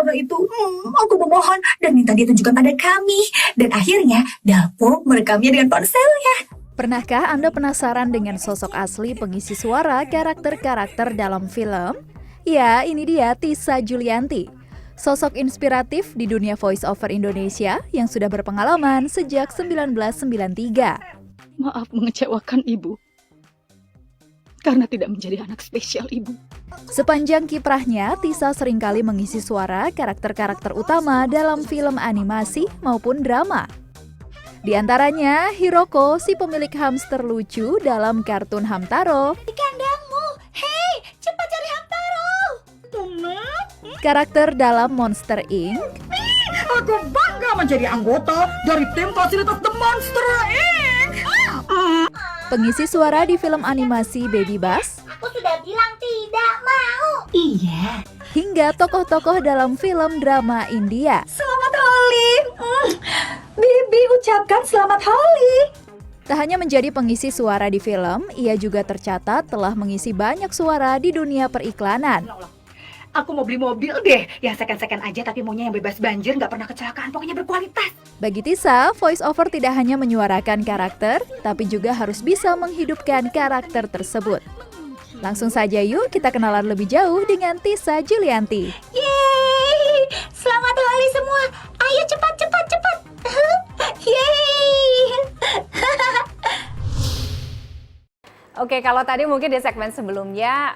sederhana itu. Aku memohon dan minta dia tunjukkan pada kami. Dan akhirnya Dapo merekamnya dengan ponselnya. Pernahkah Anda penasaran dengan sosok asli pengisi suara karakter-karakter dalam film? Ya, ini dia Tisa Julianti. Sosok inspiratif di dunia voice over Indonesia yang sudah berpengalaman sejak 1993. Maaf mengecewakan Ibu. Karena tidak menjadi anak spesial Ibu. Sepanjang kiprahnya, Tisa seringkali mengisi suara karakter-karakter utama dalam film animasi maupun drama. Di antaranya, Hiroko, si pemilik hamster lucu dalam kartun Hamtaro. Di kandangmu, hei, cepat cari Hamtaro. Karakter dalam Monster Inc. Aku bangga menjadi anggota dari tim fasilitas The Monster Inc. Pengisi suara di film animasi Baby Bus. Aku sudah bilang tidak mau. Iya. Hingga tokoh-tokoh dalam film drama India. Selamat Holi. Bibi ucapkan selamat Holi. Tak hanya menjadi pengisi suara di film, ia juga tercatat telah mengisi banyak suara di dunia periklanan. Aku mau beli mobil deh, yang second-second aja tapi maunya yang bebas banjir, nggak pernah kecelakaan, pokoknya berkualitas. Bagi Tisa, voice over tidak hanya menyuarakan karakter, tapi juga harus bisa menghidupkan karakter tersebut. Langsung saja yuk kita kenalan lebih jauh dengan Tisa Julianti. Yeay, selamat hari semua. Ayo cepat. Yeay. Oke, kalau tadi mungkin di segmen sebelumnya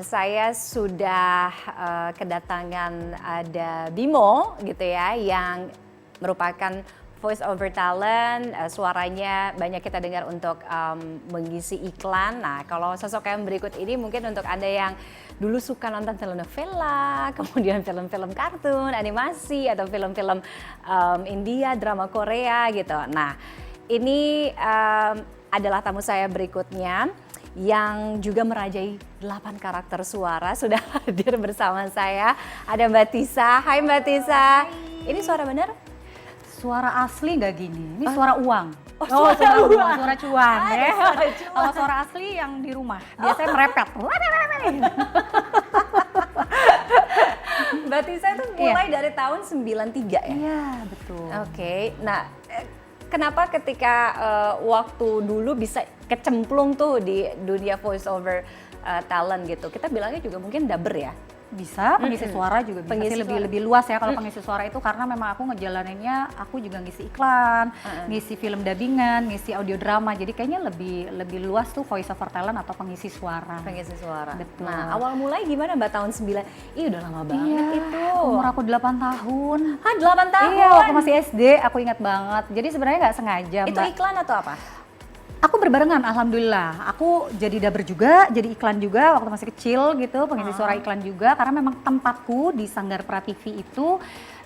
saya sudah kedatangan ada Bimo gitu ya, yang merupakan voice over talent, suaranya banyak kita dengar untuk mengisi iklan. Nah, kalau sosok yang berikut ini mungkin untuk Anda yang dulu suka nonton telenovela, kemudian film-film kartun, animasi, atau film-film India, drama Korea gitu. Nah, ini adalah tamu saya berikutnya yang juga merajai 8 karakter suara. Sudah hadir bersama saya, ada Mbak Tisa. Hai Mbak Tisa. Ini suara benar? Suara asli nggak gini, ini suara uang. Suara uang. Suara cuan. Ya. Suara cuan. Kalau suara asli yang di rumah, biasanya merepet. Mbak Tisa itu mulai dari tahun 93 ya? Iya, betul. Oke, nah kenapa ketika waktu dulu bisa kecemplung tuh di dunia voice over talent gitu? Kita bilangnya juga mungkin dubber ya? Bisa, pengisi suara juga bisa Pengisi sih, suara. lebih luas ya kalau pengisi suara itu, karena memang aku ngejalaninnya, aku juga ngisi iklan, ngisi film dubbingan, ngisi audio drama, jadi kayaknya lebih luas tuh voice over talent atau pengisi suara. Pengisi suara. Betul. Nah, awal mulai gimana Mbak tahun 9? Ih, udah lama banget itu. Umur aku 8 tahun. Hah, 8 tahun? Iya, waktu masih SD, aku ingat banget. Jadi sebenarnya nggak sengaja, Itu Mbak. iklan atau apa? Aku berbarengan, alhamdulillah. Aku jadi dubber juga, jadi iklan juga waktu masih kecil gitu, pengisi suara iklan juga. Karena memang tempatku di Sanggar Prativi itu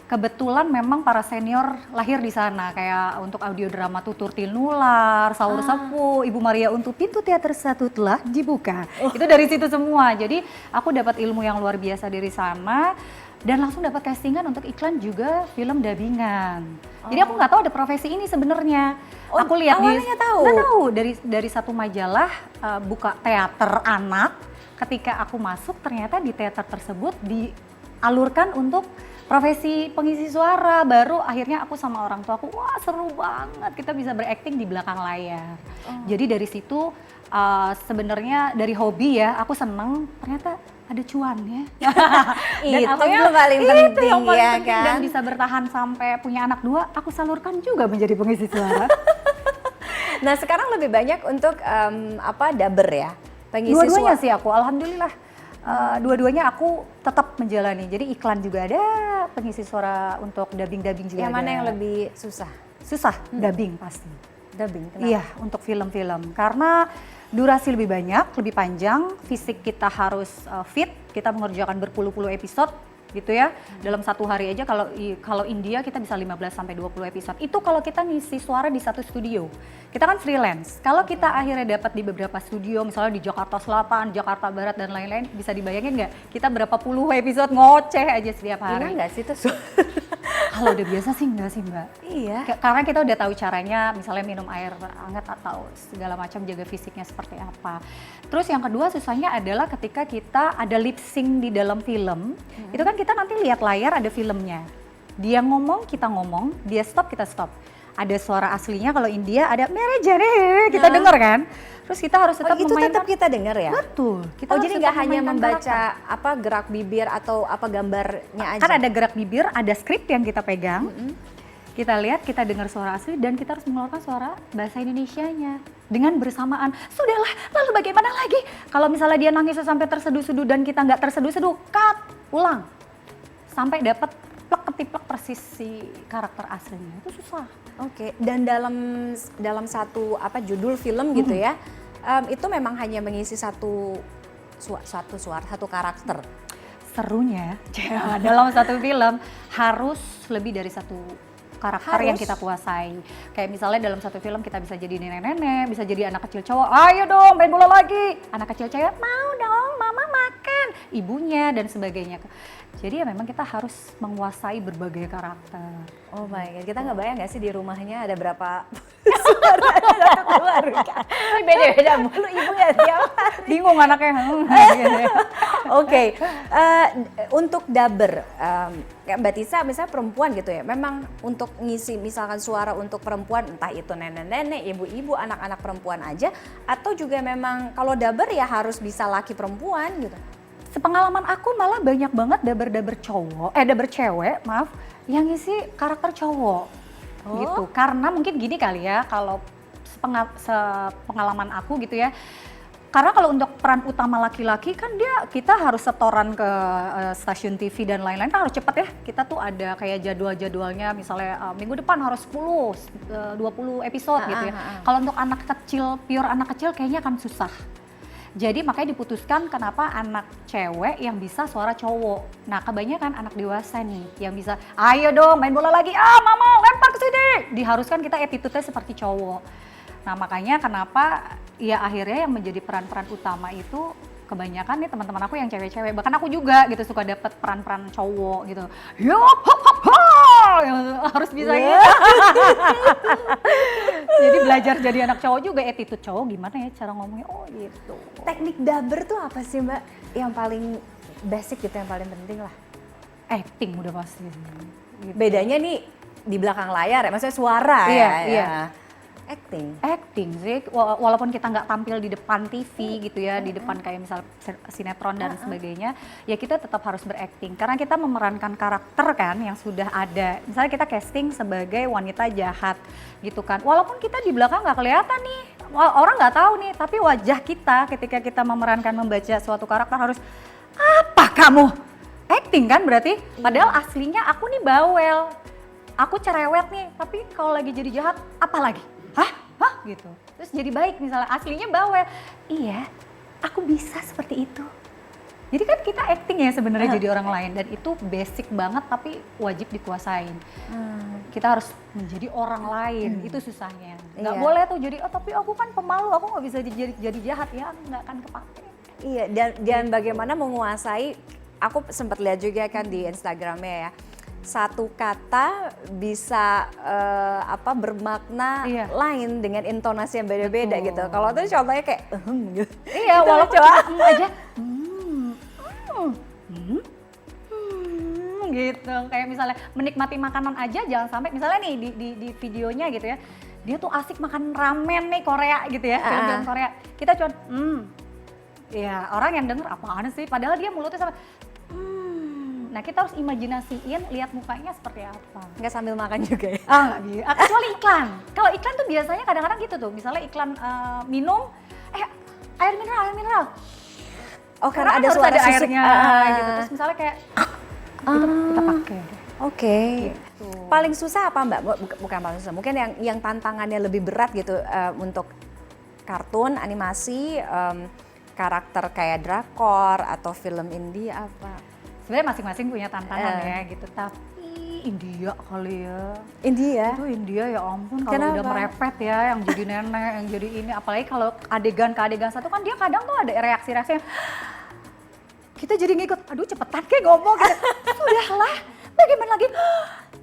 kebetulan memang para senior lahir di sana. Kayak untuk audio drama Tutur Tinular, Saur Sepuh, Ibu Maria untuk Pintu Teater Satu telah dibuka. Itu dari situ semua. Jadi aku dapat ilmu yang luar biasa dari sana. Dan langsung dapat castingan untuk iklan juga film dubbingan. Jadi aku nggak tahu ada profesi ini sebenarnya. Oh, Aku lihat awalnya nggak tahu? Nggak tahu, dari satu majalah buka teater anak. Ketika aku masuk, ternyata di teater tersebut dialurkan untuk profesi pengisi suara. Baru akhirnya aku sama orang tua aku, wah seru banget, kita bisa berakting di belakang layar. Jadi dari situ sebenarnya dari hobi ya, aku seneng, ternyata ada cuannya. Dan Itu alhamdulillah, yang paling itu penting, yang paling ya penting. kan? Dan bisa bertahan sampai punya anak 2, aku salurkan juga menjadi pengisi suara. Nah, sekarang lebih banyak untuk dubber ya? Pengisi Dua-duanya suara. sih aku, alhamdulillah. Dua-duanya aku tetap menjalani. Jadi iklan juga ada, pengisi suara untuk dubbing-dubbing juga Yang ada. mana yang lebih susah? Susah, dubbing pasti. Dubbing, kenapa? Iya, untuk film-film. Karena durasi lebih banyak, lebih panjang, fisik kita harus fit, kita mengerjakan berpuluh-puluh episode gitu ya. Dalam satu hari aja kalau India kita bisa 15 sampai 20 episode. Itu kalau kita ngisi suara di satu studio. Kita kan freelance. Kalau kita akhirnya dapat di beberapa studio, misalnya di Jakarta Selatan, Jakarta Barat dan lain-lain, bisa dibayangin nggak? Kita berapa puluh episode ngoceh aja setiap hari. Gimana nggak sih itu? Kalau udah biasa sih enggak sih Mbak. Iya. Karena kita udah tahu caranya, misalnya minum air hangat atau segala macam, jaga fisiknya seperti apa. Terus yang kedua susahnya adalah ketika kita ada lip sync di dalam film, itu kan kita nanti lihat layar ada filmnya. Dia ngomong, kita ngomong, dia stop, kita stop. Ada suara aslinya, kalau India ada mere jare, kita dengar kan. Terus kita harus tetap itu memainkan. tetap kita dengar ya? Betul. Kita Oh harus jadi tetap nggak hanya memainkan membaca karakter. apa gerak bibir atau apa gambarnya aja? Kan ada gerak bibir, ada skrip yang kita pegang. Kita lihat, kita dengar suara asli dan kita harus mengeluarkan suara bahasa Indonesianya dengan bersamaan. Sudahlah, lalu bagaimana lagi? Kalau misalnya dia nangis sampai terseduh-seduh dan kita nggak terseduh-seduh, cut, ulang. Sampai dapat plek ketiplek persis si karakter aslinya. Itu susah. Oke, dan dalam satu apa judul film gitu ya, itu memang hanya mengisi satu suara, satu karakter. Serunya dalam satu film harus lebih dari satu karakter yang Harus. kita kuasai. Kayak misalnya dalam satu film kita bisa jadi nenek-nenek, bisa jadi anak kecil cowok, ayo dong main bola lagi. Anak kecil cewek, mau dong mama makan. Ibunya dan sebagainya. Jadi ya memang kita harus menguasai berbagai karakter. Oh my god, kita nggak bayang nggak sih di rumahnya ada berapa suara satu keluarga. Beda-beda mulu ibunya tiap hari. Bingung anaknya. Oke, untuk dubber, kayak Mbak Tisa misalnya perempuan gitu ya, memang untuk ngisi misalkan suara untuk perempuan, entah itu nenek-nenek, ibu-ibu, anak-anak perempuan aja, atau juga memang kalau dubber ya harus bisa laki perempuan gitu? Sepengalaman aku malah banyak banget dubber cewek, maaf, yang ngisi karakter cowok. Gitu. Karena mungkin gini kali ya, kalau sepengalaman aku gitu ya. Karena kalau untuk peran utama laki-laki kan kita harus setoran ke stasiun TV dan lain-lain, kan harus cepet ya. Kita tuh ada kayak jadwal-jadwalnya, misalnya minggu depan harus 20 episode gitu ya. Kalau untuk anak kecil, pure anak kecil kayaknya akan susah. Jadi makanya diputuskan kenapa anak cewek yang bisa suara cowok. Nah kebanyakan anak dewasa nih yang bisa, ayo dong main bola lagi, mama lempar ke sini. Diharuskan kita attitude-nya seperti cowok. Nah makanya kenapa ya akhirnya yang menjadi peran-peran utama itu kebanyakan nih teman-teman aku yang cewek-cewek. Bahkan aku juga gitu suka dapat peran-peran cowok gitu. Yup, hop, hop, hop. Harus bisa gitu. Jadi belajar jadi anak cowok juga, attitude cowok gimana ya cara ngomongnya, oh gitu. Teknik dubber tuh apa sih Mbak? Yang paling basic gitu, yang paling penting lah. Acting udah pasti. Gitu. Bedanya nih di belakang layar ya, maksudnya suara Iya, ya. iya. Acting sih, walaupun kita nggak tampil di depan TV gitu ya, di depan kayak misal sinetron dan sebagainya, ya kita tetap harus berakting karena kita memerankan karakter kan yang sudah ada. Misalnya kita casting sebagai wanita jahat gitu kan, walaupun kita di belakang nggak kelihatan nih, orang nggak tahu nih, tapi wajah kita ketika kita memerankan membaca suatu karakter harus, apa kamu? Acting kan berarti, padahal aslinya aku nih bawel, aku cerewet nih, tapi kalau lagi jadi jahat apa lagi? Hah? Gitu. Terus jadi baik misalnya aslinya bawel. Iya, aku bisa seperti itu. Jadi kan kita acting ya sebenarnya jadi orang lain dan itu basic banget tapi wajib dikuasain. Kita harus menjadi orang lain, itu susahnya. Nggak boleh tuh jadi, tapi aku kan pemalu, aku nggak bisa jadi jahat ya, nggak akan kepake. Iya, dan bagaimana menguasai, aku sempat lihat juga kan di Instagramnya ya, satu kata bisa bermakna lain dengan intonasi yang beda-beda gitu. Kalau tuh contohnya kayak gitu. Iya, Gitu, walaupun coba. aja gitu. Kayak misalnya menikmati makanan aja jangan sampai misalnya nih di videonya gitu ya. Dia tuh asik makan ramen nih Korea gitu ya, film-film Korea. Kita cuma ya orang yang denger apaan sih padahal dia mulutnya sama Nah kita harus imajinasiin lihat mukanya seperti apa. Nggak sambil makan juga ya? Nggak bisa. Kecuali iklan. Kalau iklan tuh biasanya kadang-kadang gitu tuh. Misalnya iklan minum, air mineral. Oh karena ada harus suara ada susuk. airnya gitu. Terus misalnya kayak gitu kita pakai. Oke. Gitu. Paling susah apa Mbak? Bukan paling susah, mungkin yang tantangannya lebih berat gitu untuk kartun, animasi, karakter kayak drakor atau film India apa? Sebenarnya masing-masing punya tantangan ya gitu. Tapi India kali ya. India? Itu India ya ampun kalau Kenapa? udah merepet ya yang jadi nenek, yang jadi ini. Apalagi kalau adegan ke adegan satu kan dia kadang tuh ada reaksi-reaksi yang kita jadi ngikut, aduh cepetan kayak ngomong gitu. Sudahlah, bagaimana lagi?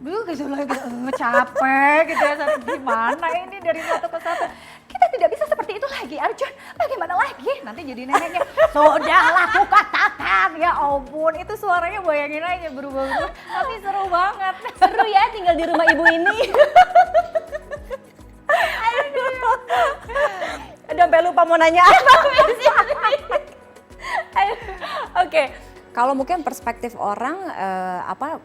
gitu lagi, capek gitu ya, gimana ini dari satu ke satu. Kita tidak bisa seperti itu lagi, Arjun, bagaimana lagi? Nanti jadi neneknya, sudahlah aku katakan, ya ampun, itu suaranya bayangin aja berubah-ubah, tapi seru banget. Seru ya tinggal di rumah ibu ini. Aduh, sampai lupa mau nanya apa. Oke, kalau mungkin perspektif orang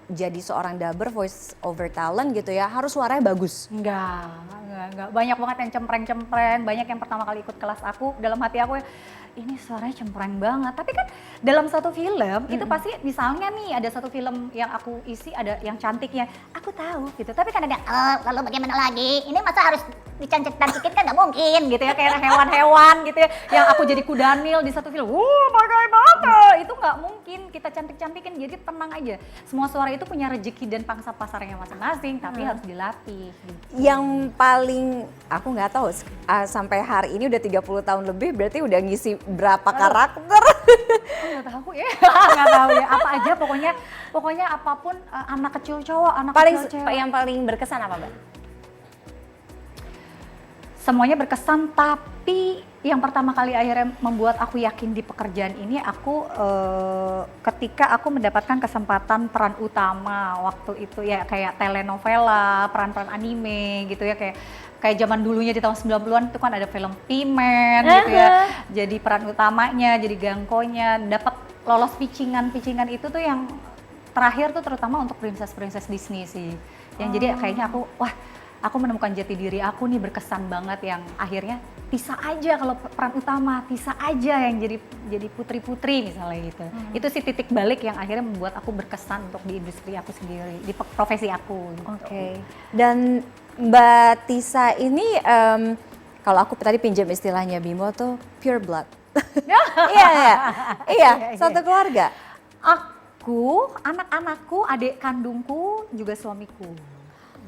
jadi seorang dubber voice over talent gitu ya, harus suaranya bagus. Enggak. Banyak banget yang cempreng-cempreng, banyak yang pertama kali ikut kelas aku, dalam hati aku ini suaranya cempreng banget. Tapi kan dalam satu film itu pasti misalnya nih ada satu film yang aku isi ada yang cantiknya, aku tahu gitu. Tapi kan ada Lalu bagaimana lagi? Ini masa harus dicantik-cantikin kan nggak mungkin gitu ya kayak hewan-hewan gitu ya. Yang aku jadi kudanil di satu film. Bagaimana? Itu nggak mungkin kita cantik-cantikin. Jadi tenang aja. Semua suara itu punya rezeki dan pangsa pasarnya masing-masing, tapi harus dilatih. Gitu. Yang paling aku nggak tahu sampai hari ini udah 30 tahun lebih, berarti udah ngisi berapa karakter? Nggak tahu ya, nggak tahu ya. Apa aja pokoknya apapun anak kecil cowok, anak kecil cewek. Yang paling berkesan apa, Mbak? Semuanya berkesan, tapi yang pertama kali akhirnya membuat aku yakin di pekerjaan ini aku ketika aku mendapatkan kesempatan peran utama waktu itu ya kayak telenovela, peran-peran anime gitu ya kayak zaman dulunya di tahun 90-an itu kan ada film P-Man gitu ya. Jadi peran utamanya, jadi gangkonya, dapat lolos pitchingan itu tuh yang terakhir tuh terutama untuk princess Disney sih. Yang jadi kayaknya aku menemukan jati diri aku nih, berkesan banget yang akhirnya Tisa aja kalau peran utama, Tisa aja yang jadi putri-putri misalnya gitu. Itu sih titik balik yang akhirnya membuat aku berkesan untuk di industri aku sendiri, di profesi aku. Gitu. Oke. Dan Mbak Tisa ini kalau aku tadi pinjam istilahnya Bimo tuh pure blood. Iya, satu keluarga. Aku, anak-anakku, adik kandungku, juga suamiku.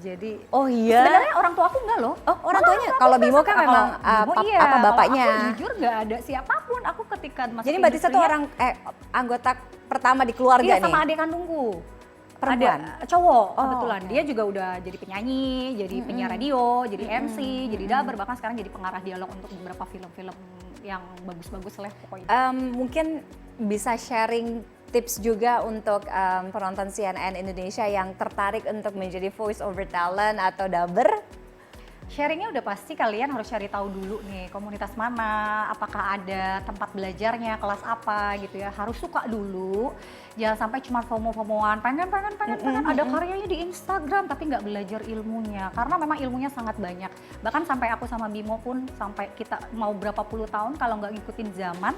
Jadi sebenarnya orang tua aku enggak loh. Oh, orang tuanya. Kalau Bimo kan memang apa bapaknya. Kalau aku jujur enggak ada siapapun. Aku ketika masuk Jadi Mbak Tisa tuh anggota pertama di keluarga nih. Iya, sama adik kandungku. Perempuan? Ada cowok kebetulan. Okay. Dia juga udah jadi penyanyi, jadi penyiar radio, jadi MC, jadi dubber, bahkan sekarang jadi pengarah dialog untuk beberapa film-film yang bagus-bagus lah pokoknya. Mungkin bisa sharing tips juga untuk penonton CNN Indonesia yang tertarik untuk menjadi voice over talent atau dubber? Sharingnya udah pasti kalian harus cari tahu dulu nih komunitas mana, apakah ada tempat belajarnya, kelas apa gitu ya. Harus suka dulu, jangan sampai cuma FOMO-FOMOan, pengen ada karyanya di Instagram tapi nggak belajar ilmunya. Karena memang ilmunya sangat banyak. Bahkan sampai aku sama Bimo pun sampai kita mau berapa puluh tahun kalau nggak ngikutin zaman,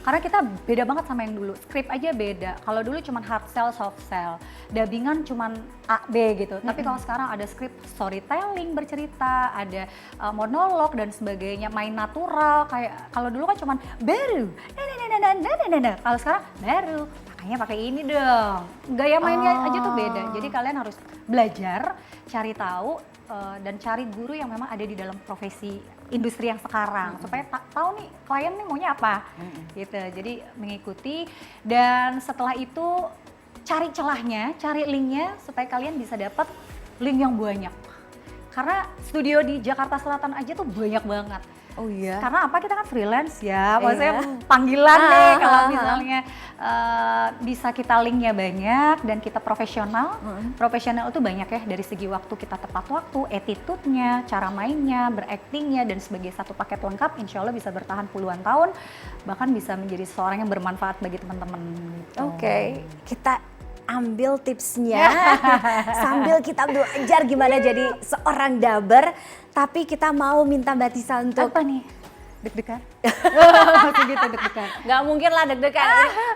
karena kita beda banget sama yang dulu. Skrip aja beda. Kalau dulu cuma hard sell, soft sell, dubbingan cuma A, B gitu. Tapi kalau sekarang ada skrip storytelling, bercerita, ada monolog dan sebagainya, main natural. Kayak kalau dulu kan cuma baru, kalau sekarang baru, makanya pakai ini dong. Gaya mainnya aja tuh beda. Jadi kalian harus belajar, cari tahu dan cari guru yang memang ada di dalam profesi industri yang sekarang supaya tahu nih klien nih maunya apa gitu. Jadi mengikuti dan setelah itu cari celahnya, cari linknya supaya kalian bisa dapat link yang banyak. Karena studio di Jakarta Selatan aja tuh banyak banget. Oh iya. Karena apa, kita kan freelance ya, maksudnya panggilan deh kalau misalnya bisa kita linknya banyak dan kita profesional. Profesional itu banyak ya, dari segi waktu kita tepat waktu, attitude-nya, cara mainnya, beraktingnya dan sebagai satu paket lengkap insya Allah bisa bertahan puluhan tahun, bahkan bisa menjadi seorang yang bermanfaat bagi teman-teman. Gitu. Oke, kita ambil tipsnya sambil kita belajar gimana jadi seorang dubber, tapi kita mau minta Mbak Tisa untuk apa nih? Deg-degan? Gitu deg-degan. Nggak mungkin lah deg-degan.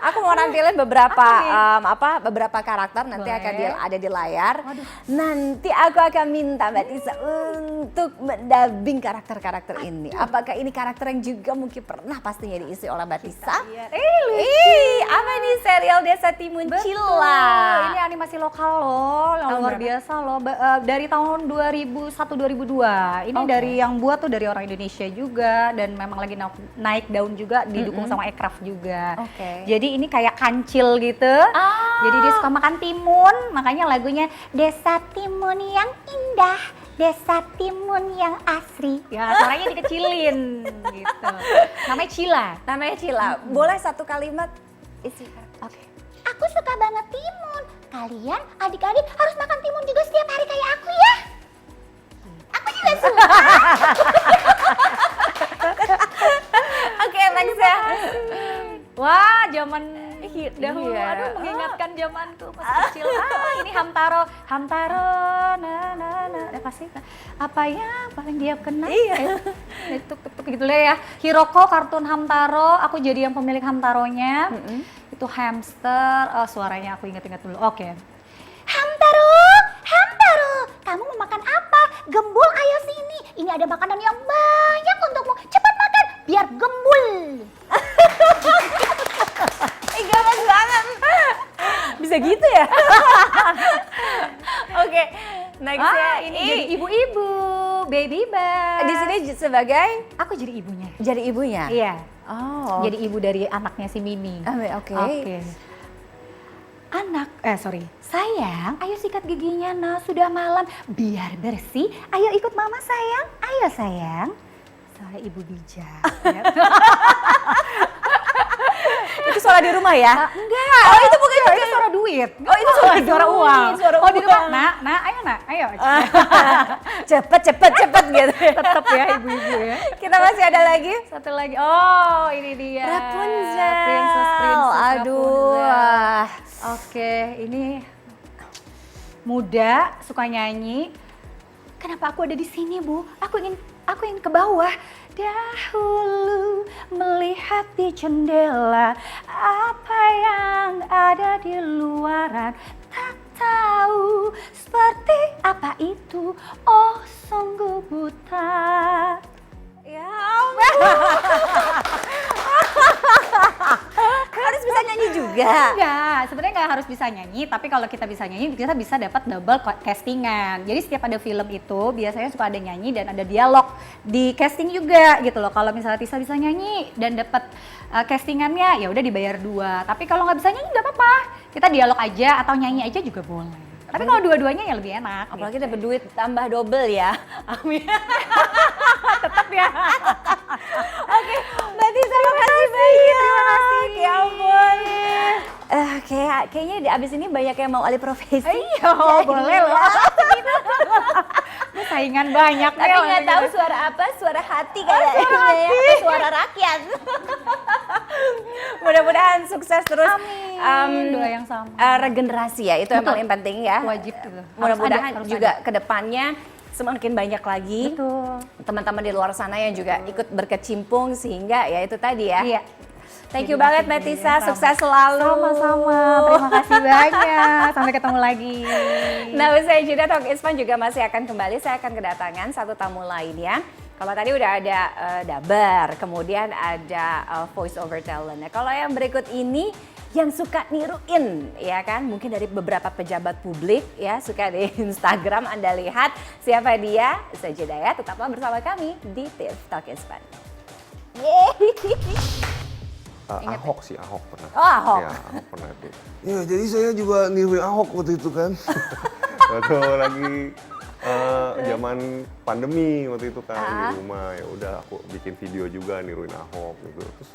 Aku mau nampilin beberapa karakter nanti akan ada di layar. Nanti aku akan minta Mbak Tisa untuk mendubbing karakter-karakter ini. Apakah ini karakter yang juga mungkin pernah pastinya diisi oleh Mbak Tisa? Apa nih, serial Desa Timun Cila? Ini animasi lokal loh, luar biasa loh. Dari tahun 2001-2002. Ini dari yang buat tuh dari orang Indonesia juga dan memang lagi naik daun juga, didukung sama Ekraf juga. Oke. Jadi ini kayak kancil gitu. Jadi dia suka makan timun, makanya lagunya Desa Timun yang indah, Desa Timun yang asri. Ya, suaranya dikecilin gitu. Namanya Cila. Namanya Cila. Boleh satu kalimat isi. Oke. Aku suka banget timun. Kalian adik-adik harus makan timun juga setiap hari kayak aku ya. Aku juga suka. Oke, next ya. Wah, zaman dahulu, Iya. aduh mengingatkan zamanku pas kecil. Ini Hamtaro, udah pasti apa yang paling dia kenal? Iya. Itu gitu lah ya. Hiroko kartun Hamtaro, aku jadi yang pemilik Hamtaronya. Itu hamster, suaranya aku ingat-ingat dulu. Oke. Hamtaro, Hamtaro, kamu mau makan apa? Gembul, ayo sini. Ini ada makanan yang banyak untukmu. Cepat makan, biar gembul. Gampang banget. Bisa gitu ya? Oke, next ya. Ini jadi ibu-ibu, baby bus. Di sini sebagai aku jadi ibunya. jadi ibunya. Iya. Oh. Jadi ibu dari anaknya si Mimi. Oke. Sayang, ayo sikat giginya, nah sudah malam, biar bersih. Ayo ikut mama sayang, ayo sayang. Suara ibu bijak. Itu suara di rumah ya? Enggak. Oh, itu bukan itu suara duit. Oh, itu suara suara duit, uang. suara Oh, di rumah. uang. Nak, ayo. Cepet gitu. Tetap ya ibu-ibu ya. Kita masih ada lagi. Satu lagi. Oh, ini dia. Rapunzel. Princess Aduh. Rapunzel. Oke, ini muda, suka nyanyi. Kenapa aku ada di sini, Bu? Aku ingin ke bawah. Dahulu melihat di jendela apa yang ada di luaran, tak tahu seperti apa itu. Oh, sungguh buta. Ya ampun. Harus bisa nyanyi juga. Enggak, sebenarnya nggak harus bisa nyanyi, tapi kalau kita bisa nyanyi, kita bisa dapat double castingan. Jadi setiap ada film itu biasanya suka ada nyanyi dan ada dialog di casting juga gitu loh. Kalau misalnya Tisa bisa nyanyi dan dapat castingannya, ya udah dibayar 2. Tapi kalau nggak bisa nyanyi nggak apa-apa, kita dialog aja atau nyanyi aja juga boleh. Tapi kalau dua-duanya ya lebih enak. Apalagi dapat duit tambah double ya. Amin. Tetap ya. Oke, Mbak Tisa, terima kasih banyak. Terima kasih. Ya ampun. Kayaknya di abis ini banyak yang mau alih profesi. Iya, boleh loh. Ini saingan banyak Tapi nih, nggak tahu suara apa, suara hati kayaknya ya, atau suara rakyat. Mudah-mudahan sukses terus. Amin. Doa yang sama. Regenerasi ya, itu yang Betul. paling penting ya. Wajib tuh. Mudah-mudahan Harus juga ada. ke depannya semakin banyak lagi Betul. teman-teman di luar sana yang juga ikut berkecimpung sehingga ya itu tadi ya. Iya. Thank you Jadi banget makin Mbak gede, Tisa, sama. sukses selalu. Sama-sama, terima kasih banyak. Sampai ketemu lagi. Nah, usai jeda Talk is Fun juga masih akan kembali. Saya akan kedatangan satu tamu lainnya. Kalau tadi udah ada dabar, kemudian ada voice over talent. Nah, kalau yang berikut ini yang suka niruin, ya kan? Mungkin dari beberapa pejabat publik ya, suka di Instagram Anda lihat siapa dia. Usai jeda ya, tetaplah bersama kami di Tips Talk is Fun. Yeay. Ahok sih, Ahok pernah. Oh, Ahok. Ya, Ahok pernah tuh. Ya, jadi saya juga niruin Ahok waktu itu kan. Waktu lagi zaman pandemi waktu itu kan di rumah, ya udah aku bikin video juga niruin Ahok gitu. Terus